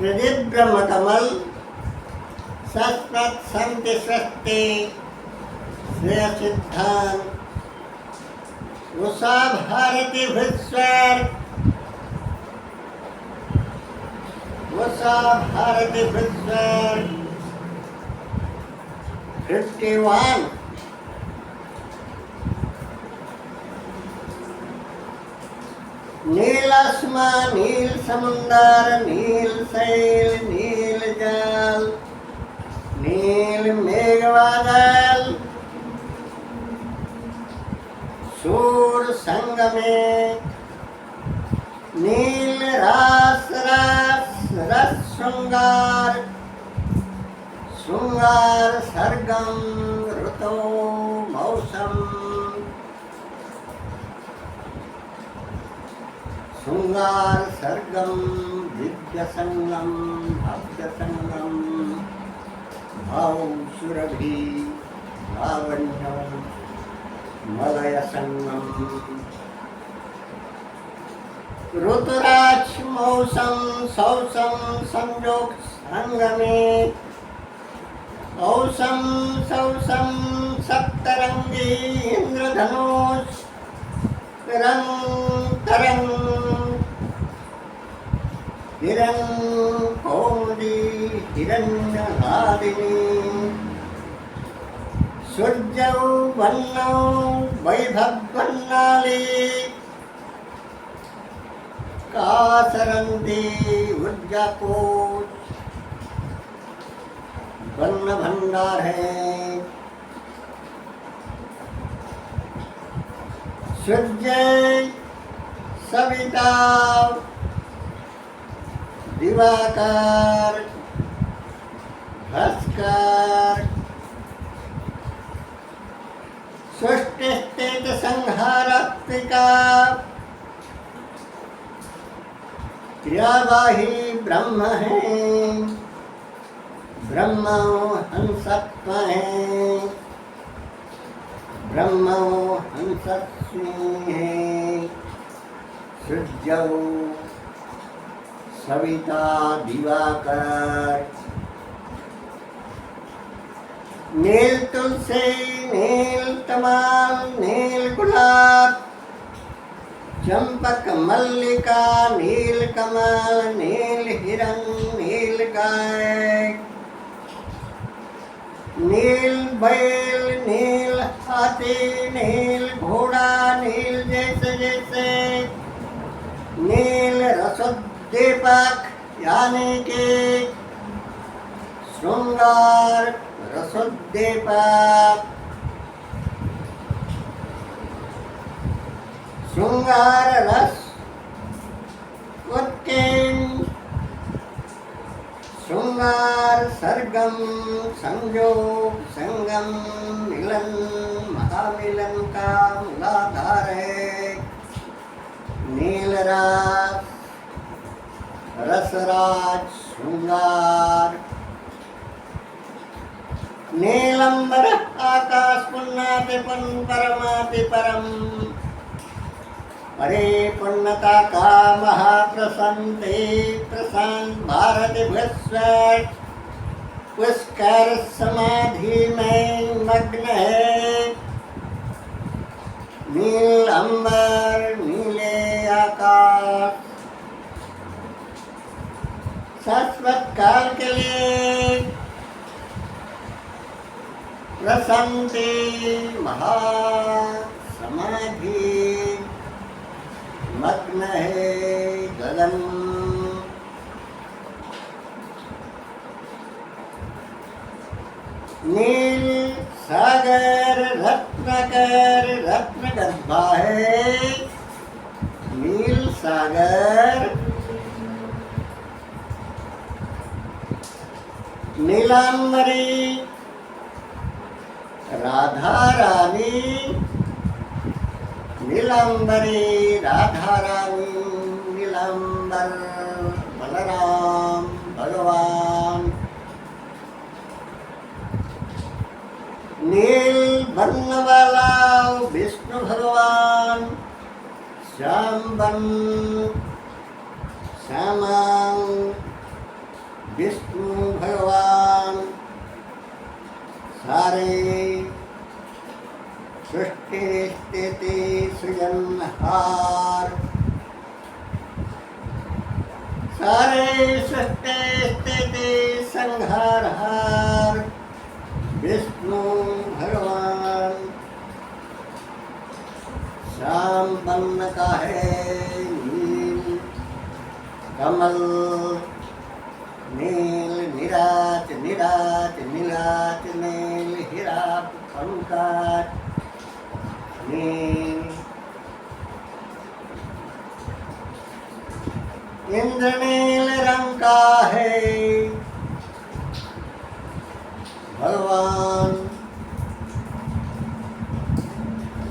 हृदय ब्रह्म कमल सस्पत संति स्वस्ति श्रेय सिद्धांत उषा भारती भृस्वर उषा भारती भृस्वर 51 नील आसमान नील समुंदर नील शैल नील जल नील मेघवादल सूर संगमे नील रास रस रस श्रृंगार श्रृंगार सरगम ऋतो मौसम श्रृंगार सरगम दिव्य संगम भव्य संगम भाव सुरभि लावण्य मलय संगम ऋतुराज मौसम सौसम संयोग संगमे औसम सौसम सप्तरंगी इंद्रधनुष रंग तरंग हिरण्य कौमुदी हिरण्यनादिनी सूर्यौ वन्नौ वैभवन्नाली कासरन्ती ऊर्जाकोश वर्ण भंडार है सूर्य सविता दिवाकर भास्कर सृष्टि स्थिति संहारात्मिका क्रियावाही ब्रह्म है ब्रह्म हंसत्व है ब्रह्म हंसस्वी है सूर्यौ सविता दिवाकर नील तुलसी नील तमाल नील गुलाब चंपक मल्लिका नील कमल नील हिरन नील गाय नील बैल नील हाथी नील घोड़ा नील जैसे जैसे नील रसोद्दीपक यानी कि श्रृंगार रसोद्दीपक श्रृंगार रस उत्कीर्ण श्रृंगार सरगम संयोग संगम मिलन महामिलन का मूलाधार है नीलराज रसराज श्रृंगार नीलंबर आकाश पुन्नाति पुन परमाति परम अरे पुण्यता का महाप्रसन्ते प्रशांत भारत भृस्वर पुष्कर समाधि में मग्न है नील अंबर नीले आकाश शाश्वत काल के लिए प्रसन्नते महासमाधि मग्न है गगन नील सागर रत्नकर रत्न गर्भा है नील सागर नीलांबरी राधा रानी नीलांबरी राधा रानी नीलांबर बलराम भगवान नील वर्ण वाला विष्णु भगवान श्याम वर्ण श्यामांग विष्णु भगवान सारे सृष्टि स्थिति सृजनहार, सारे सृष्टि स्थिति संहारहार विष्णु भगवान श्याम वर्ण का है नील कमल, नील निराज निराज नीलाज नील हीरा पंकज नील, इंद्रनील रंग का है भगवान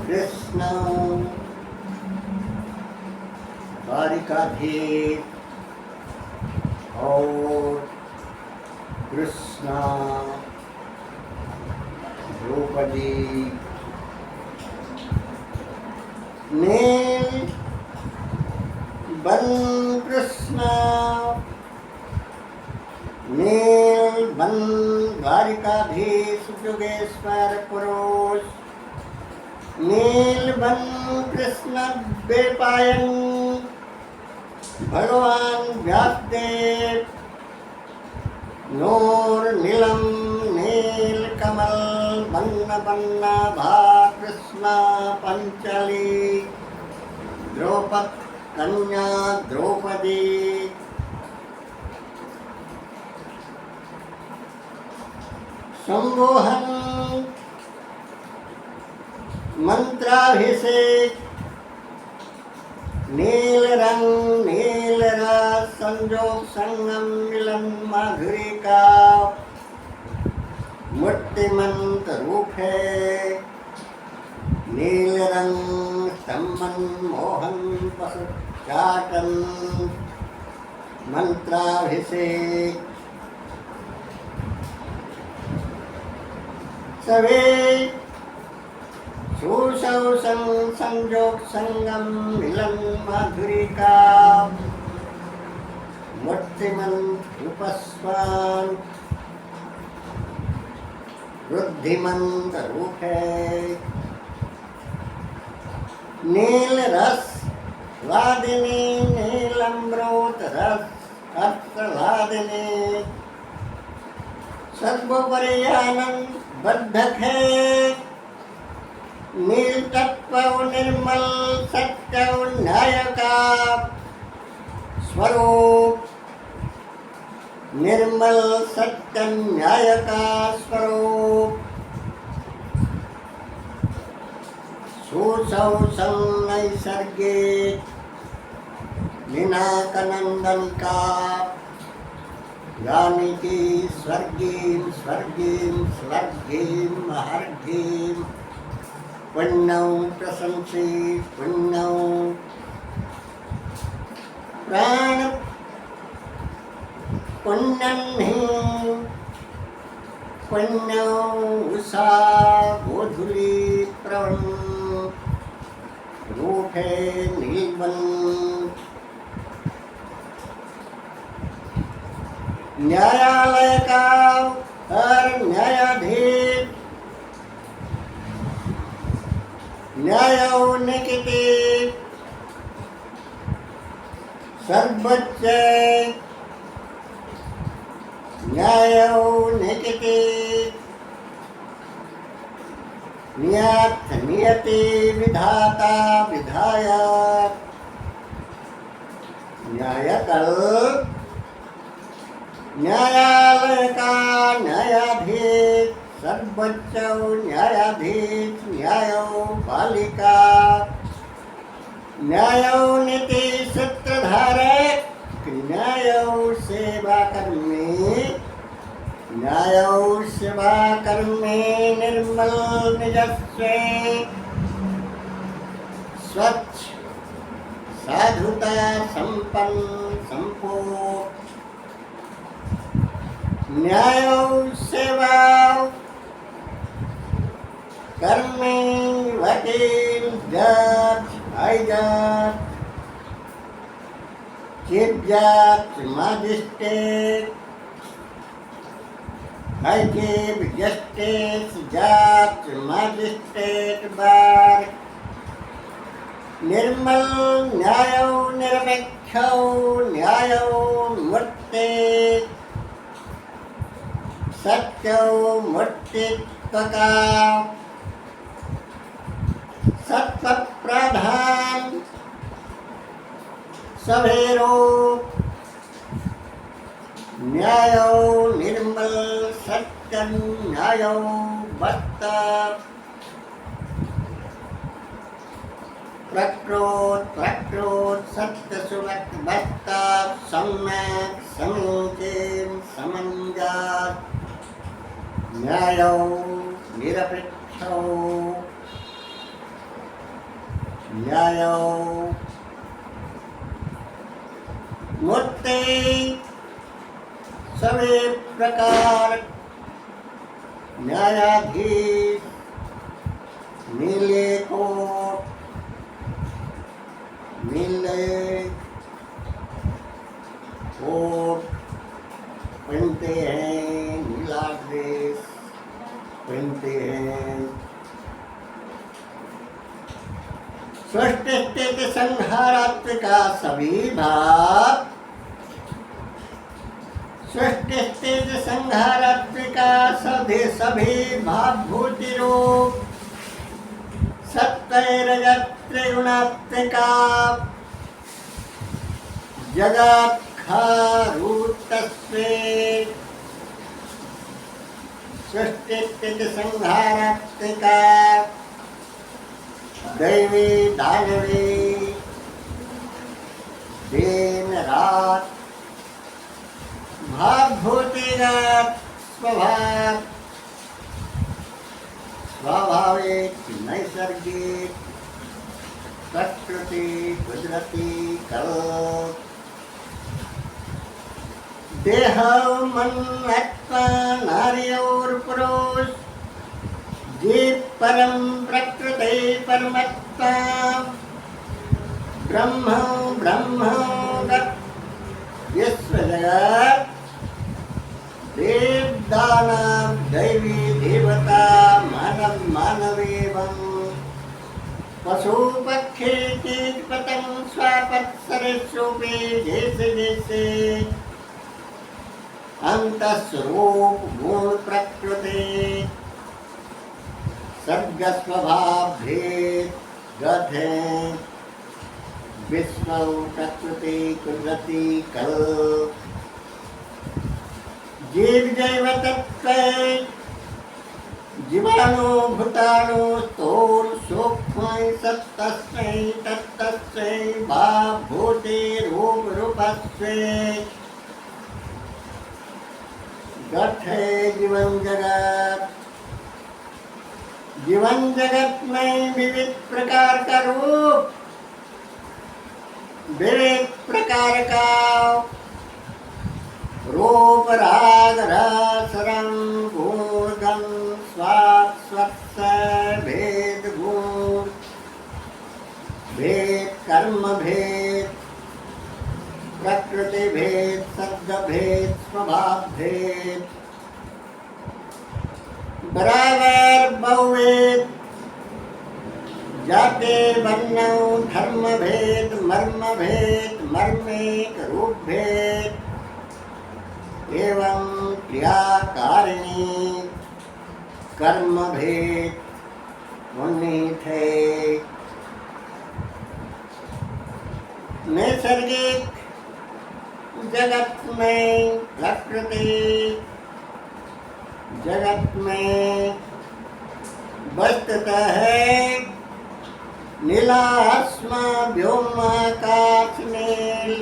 कृष्ण द्वारिकाधीश और कृष्णा द्रौपदी। नील बन कृष्ण नील बन द्वारिकाधीश जुगेश्वर पुरुष, नील बन कृष्ण बेपायन भगवान व्यासदेव, नूर नीलम नील कमल बन्न बन्न भा कृष्ण पंचली, द्रौपद कन्या द्रौपदी, संबोहन मंत्राभिषेक, नील रंग नील रस संजोग संगम मिलन माधुरी का मूर्तिमंत रूप है, नील रंग सम्मन मोहन पशु चाटन मंत्राभिषेक, सवे सुसव संजोग संगम मिलन माधुरी का मूर्तिमंत उपस्वान बुद्धिमंत रूप है, नील रस लादिनी नीलम्रोत रस हर्षलादिनी, सर्वोपरि आनंद बद्धक है, नील तत्व निर्मल सत्य न्याय का स्वरूप, निर्मल सत्य न्याय का स्वरूप, सुसव नैसर्गिक मीनाकनंदन का, यानी कि स्वर्गीम स्वर्गीम स्वर्गीम हर्गीम पुण्यं प्रशंसी पुण्यं प्राण पुण्यं ही पुण्यं उषा गोधुली प्रवण रूठे नीलवन, न्यायालय का हर न्यायाधीश, न्यायोनिकिति सर्वोच्च न्यायोनिकिति नियत नियति विधाता विधायक, न्यायकल न्यायालय का न्यायाधीश, सर्वोच्च न्यायाधीश, न्यायपालिका, न्यायोनीति सूत्रधारक, न्याय सेवा कर्मी, न्याय सेवा कर्मी निर्मल निजस्व स्वच्छ साधुता संपन्न संपूर्ण, न्याय सेवा कर्मी वकील जज हाई जज चीफ जज magistrate High chief, justice, judge, magistrate, bar. निर्मल न्यायो निरपेक्षो न्यायो मूर्ते सत्यो मूर्तित्वका सत्व प्रधान सवेरो न्यायो निर्मल सत्य न्यायो वक्ता प्रक्रोध सत्य सुवक्त वक्ता सम्यक समीचीन समंजस न्यायो निरपेक्षो न्यायो मूर्ति सभी प्रकार न्यायाधीश नीले कोट नीले कोट पहनते हैं, नीला ड्रेस पहनते हैं। सृष्टि स्थिति संहारात्मिका सभी भाव सृष्टि स्थिति संहारात्मिका सभी भावभूति रूप सत्वरजत्रिगुणात्मिका जगत खारूतस्वे सृष्टि स्थिति संहारात्मिका दैवी दानवी दिन रात भावभूतिगत स्वभाव स्वाभाविक नैसर्गिक प्रकृति कुदरती कल्प देह मन आत्मा नारी और पुरुष जीव परम प्रकृति परमात्मा ब्रह्म ब्रह्मगत विश्व जगत देव दानव दैवी देवता मानव मानवेवं पशु पक्षी कीट पतंग स्वापत सरिसृपे जैसे जैसे अंतस्वरूप गुण प्रकृति सर्ग स्वभाव भेद गत है विश्व प्रकृति कुदरती कल्प जीव जैव तत्व जीवाणु भूताणु स्थूल सूक्ष्म सत्तस्मै तत्तस्मै भावभूति रूप रूपस्मै गत है जीवन जगत। जीवन जगत में विविध प्रकार का रूप विविध प्रकार का रूप राग रस रंग गुण गंध स्वाद स्पर्श भेद गुण भेद कर्म भेद प्रकृति भेद शब्द भेद स्वभाव भेद बराबर बहुवेद जाति वर्ण धर्म भेद मर्मेक रूप भेद एवं क्रियाकारिणी कर्म भेद उन्नीत है। नैसर्गिक जगत में प्रकृति जगत में वस्तुतः है नीलास्मा व्योमाकाश नील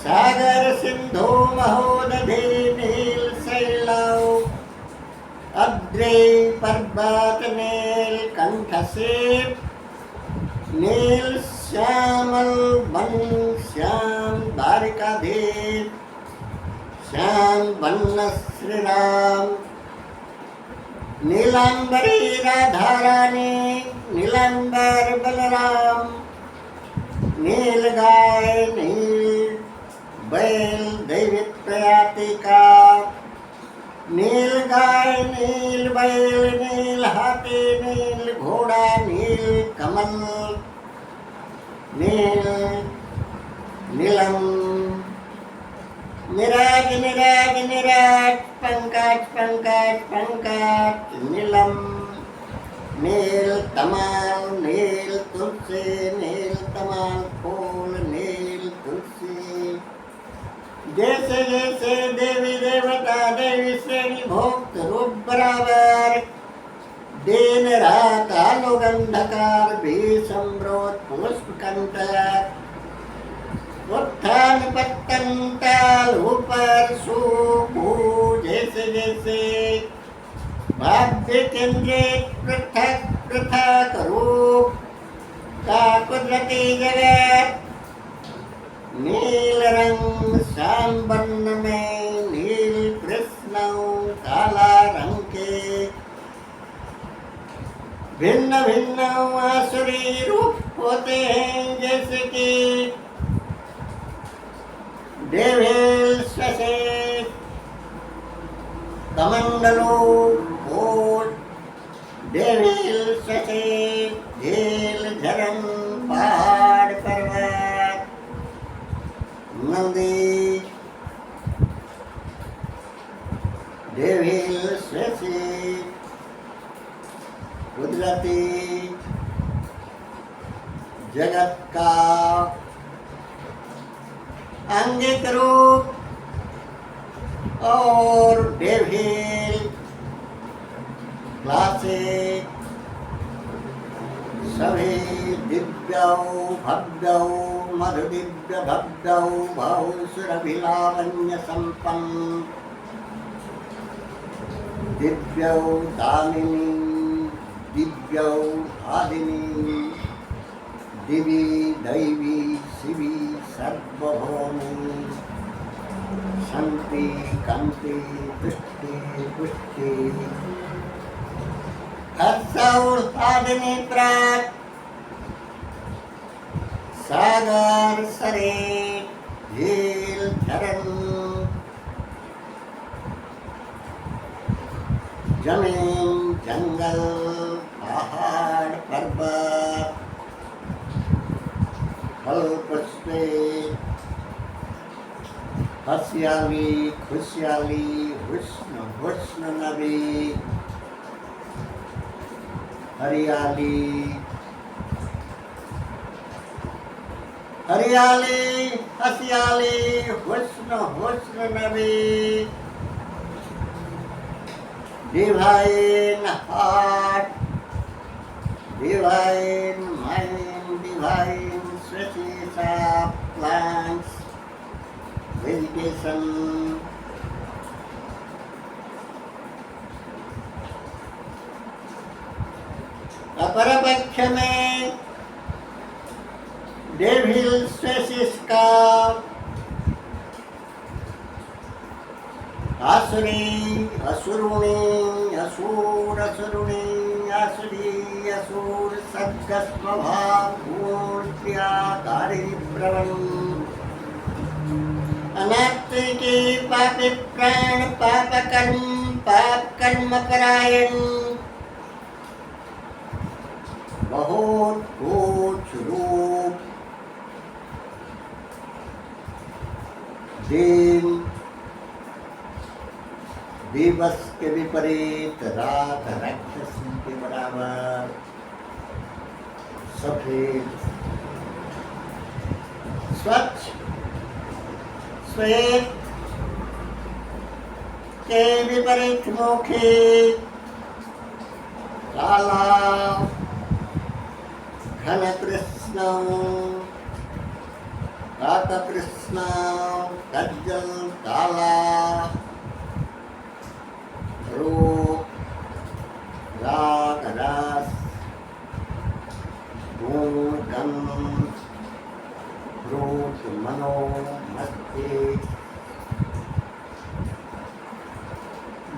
सागर सिंधु महोदधि नील शैलौ अद्रि पर्वत नील कंठ से नील श्यामल वन श्याम द्वारिकाधीश श्याम वन्न श्री राम नीलांबरी राधा रानी नीलांबर बलराम नील गाय नील बैल दैविक प्रयाति का नील गाय, नील बैल, नील हाथी, नील घोड़ा, नील कमल, नील नीलम, eras eras eras, Pankaj Pankaj Pankaj, नीलम, नील तमाल, नील तुलसी, नील तमाल फूल, नील तुलसी। जैसे जैसे देवी देवता देवी श्रेणी भोक्त रूप बराबर, दिन रात आलोक अंधकार भी संब्रोत पुष्प कंटक, उत्थान पतन ताल ऊपर सुभू, जैसे जैसे भाग्य केंद्रित पृथक पृथक रूप का कुदरती जगत, नील रंग श्याम वर्ण में नील कृष्ण काला रंग के भिन्न भिन्न आसुरी रूप होते हैं, जैसे कि डेविल ससेट कमंडलो कोट, डेविल ससेट झील झरन पहाड़ पर्वत नदी, डेविल ससेट कुदरती जगत का अंगिक रूप, और डेविल क्लासिक सभी दिव्यौ भव्यौ मधुदिव्य भव्यौ बहुसुरभिलावण्य संपन्न, दिव्यौ दामिनी दिव्यौ आदिनी, दिवी दैवी शिवी सर्वभौमी, शांति कांति पुष्टि पुष्टि, हर्षौल्लादिनी प्रात, सागर सरे झील झरन, जमीन जंगल पहाड़ पर्वत फल पुष्पे, हसियाली खुशहाली हुस्न हुस्न नबी, हरियाली हरियाली हसियाली हुस्न हुस्न नबी, divine heart, divine mind, divine stretches of plants, vegetation, अपर पक्ष में डेविल स्पेसिस का आसुरी असुरुणी असुर असुरुणी आसुरी असुर सद्गस्वभाव मूर्त्याकारी प्रवण, अनात्म के पापी प्राण पाप कर्म परायण, बहुत कुछ रूप दिन दिवस के विपरीत रात राक्षसी के बराबर, सफेद स्वच्छ श्वेत के विपरीत मुखी काला घन कृष्ण काका कृष्ण कज्जल काला रूप राग रस गुण गंध रूप मनो मस्तिष्क,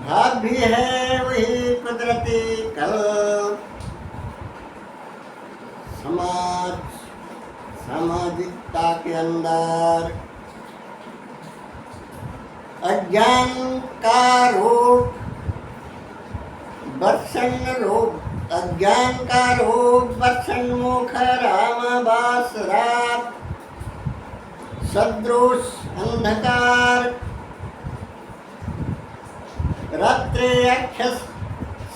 भाव भी है वही कुदरती कल्प, सामाजिकता के अंदर अज्ञान का रोग बर्षण रोग, अज्ञान का रोग बर्षण मुख राम बास रात, सदृश अंधकार रात्रि अक्षस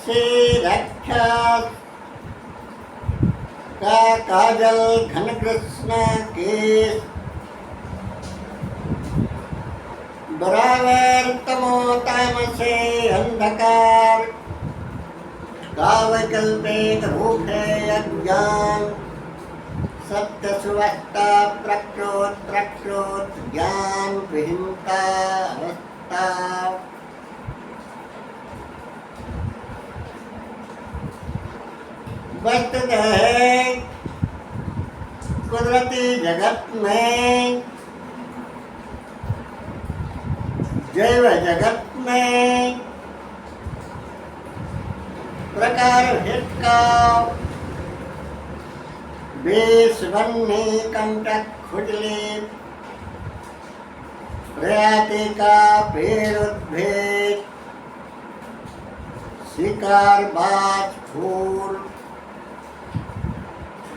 से रक्षा का काजल घन कृष्ण केश, बराबर तमो तामसे अंधकार का वैकल्प एक रूप है अज्ञान, सत्य सुवस्था प्रकृत प्रकृत ज्ञान विहीनता अवस्था। वस्तुतः कुदरती जगत में, जैव जगत में प्रकार भेद का बेस बनने कंटक खुजली प्रयाति का पेड़ उद्भेद शिकार बाज फूल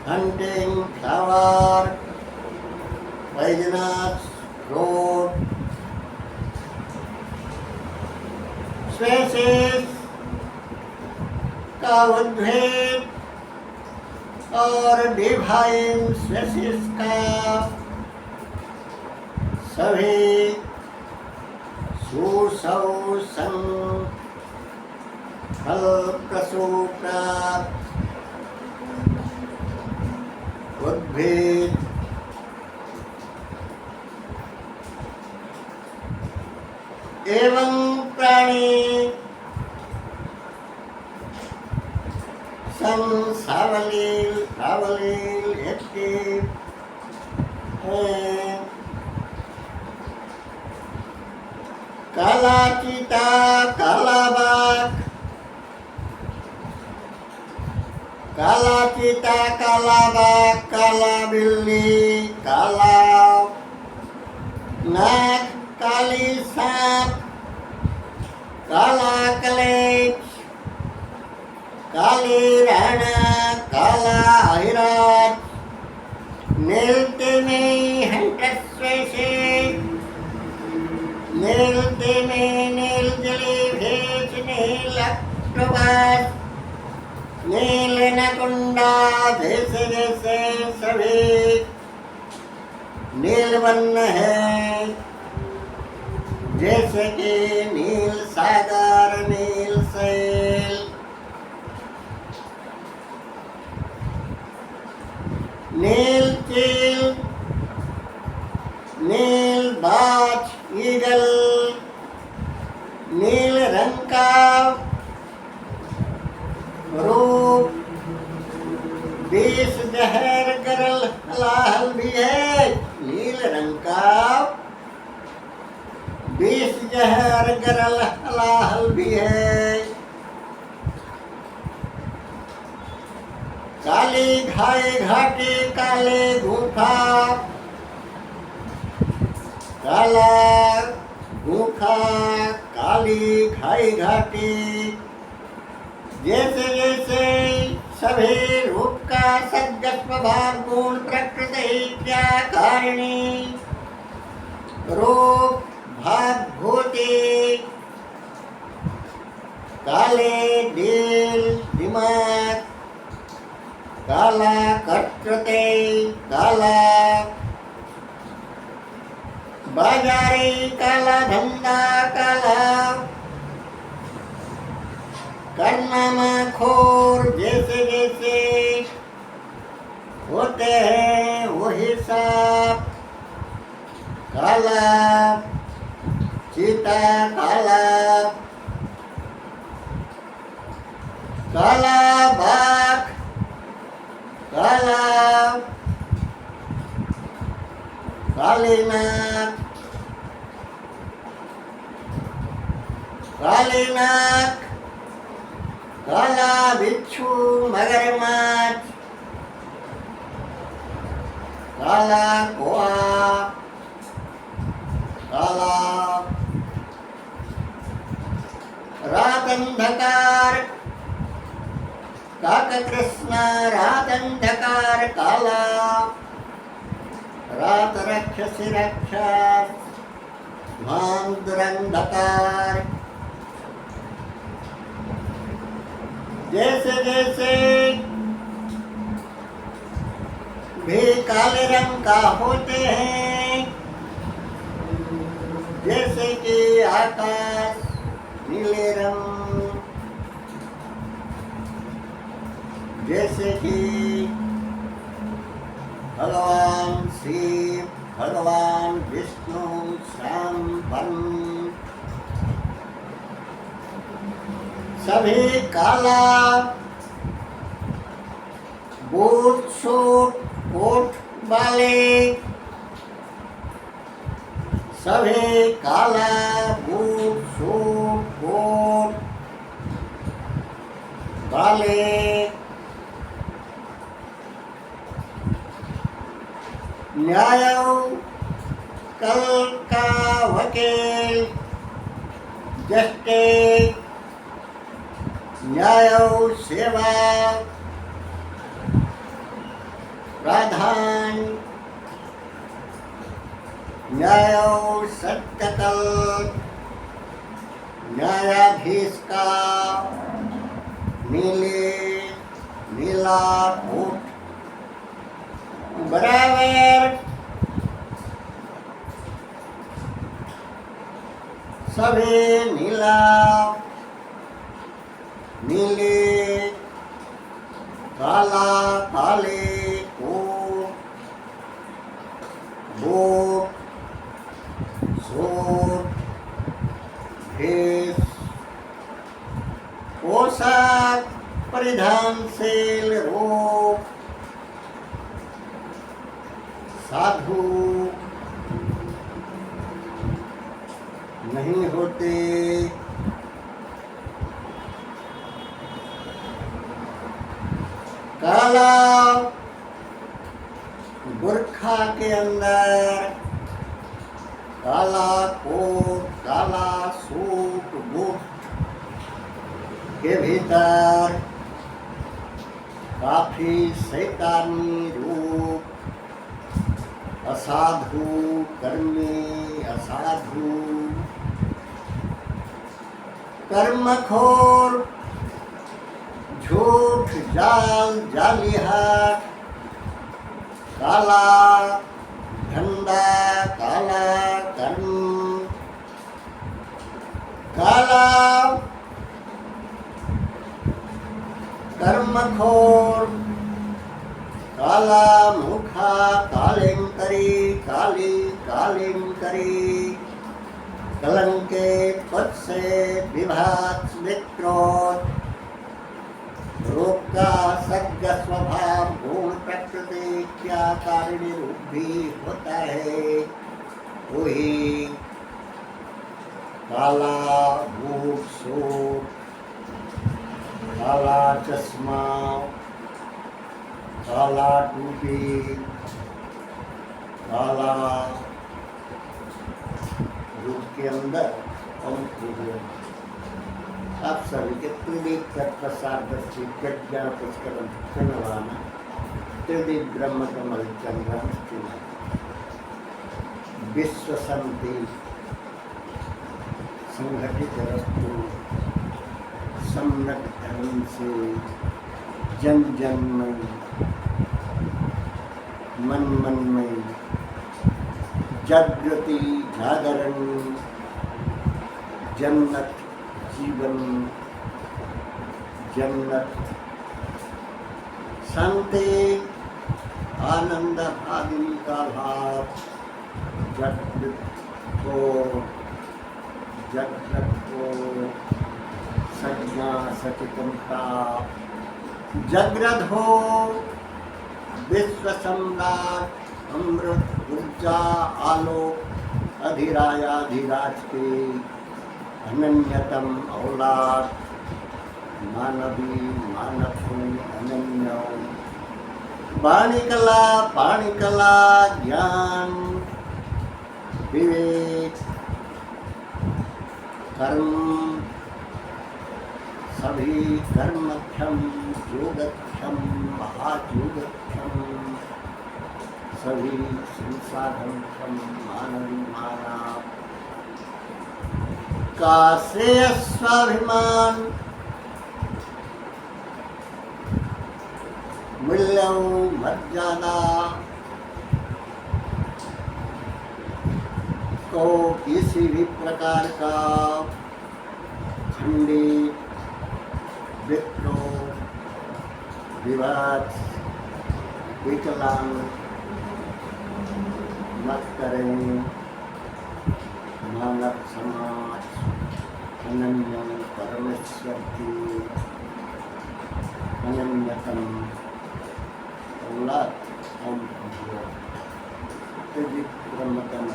hunting flower poisonous fruit species का उद्भेद और डिवाइन स्पेसीज का सभी सुसौसन फल प्रसूप्राप्त उद्भिद एवं प्राणी सावलील सावलील एक्टिव है। काला चीता, काला बाघ, काला चीता, काला बाघ, काला बिल्ली, काला नाग, काली सांप, काला कलेज, काली राणा, काला हिराज, नीलते में हंटर स्पेसीज, नीलते में नील जली भेज, नील अक्टोपस, नील नकुंडा, जैसे जैसे सभी नील वर्ण है, जैसे कि नील सागर, नील सैल, नील चील, नील बाज, ईगल, नील रंग का रूप 20 जहर गरल हलाहल भी है, नील रंग का 20 जहर गरल हलाहल भी है। काली घाई घाटी, काले गुफा, काला गुफा, काली घाई घाटी, जैसे जैसे सभी रूप का सद्गत स्वभाव गुण प्रकृति क्या कारिणी रूप भाव भूति, काले दिल दिमाग, काला कर्तृते, काला बाजारी, काला धंधा, काला करना खोर, जैसे जैसे होते हैं वही सब काला चीता, काला काला बाघ, काला काली नाग, काली नाग, काला बिच्छू, मगरमच्छ, काला कोआ, काला अंधकार काक कृष्ण रात अंधकार काला रात रक्षसी रक्षा भान दुरंधकार जैसे जैसे भी काले रंग का होते हैं जैसे कि आकाश नीले रंग जैसे कि भगवान शिव भगवान विष्णु श्याम वर्ण सभी काला बूट सूट कोट वाले सभी काला बूट सूट कोट वाले न्याय कल का वकील जस्टिस न्याय सेवा प्राधान न्याय सत्यकल न्यायाधीश का नीले नीला कोट बराबर सभी नीला नीले काला काले कोट बूट सूट भेष पोशाक परिधानशील रूप साधु नहीं होते काला बुर्खा के अंदर काला कोट काला सूट बूट के भीतर काफी शैतानी रूप असाधु कर्मी असाधु कर्मखोर झूठ जाल जालिहात काला धंधा काला कर्म काला कर्मखोर काला मुखा कालिंकरी काली कालिंकरी कलंके पद से विभात विक्रोध रूप का सज्ञ स्वभाव गुण प्रकृति क्या कारिणी रूप भी होता है वही काला बूट सूट काला चश्मा काला टोपी काला रूप के अंदर आप सभी के त्रिदीप प्रसाद प्रज्ञा पुष्करम चंद्रवाना त्रिदीप ब्रह्म कमल चंद्र विश्व शांति संगठित रस्तु सम्यक ढंग से जन जन में मन मन में जागृति जागरण जन्नत जीवन जन्नत शांति आनंद आदि का भाव जागृत को संज्ञा सचेतनता जागृत हो विश्व सम्राट अमृत ऊर्जा आलोक अधिरायाधिराज के अनन्यतम औलाद मानवी मानव अनन्य पाणिकला ज्ञान विवेक कर्म सभी कर्मक्षम योगक्षम महायोगक्षम सभी संसाधनक्षम मानवी माना का श्रेय स्वाभिमान मूल्य मर्यादा को किसी भी प्रकार का खंडित विद्रोह विवाद विकलांग मत करें। मानव समाज अनन्य परमेश्वर की अनन्यतम औलाद हम ब्रह्मतम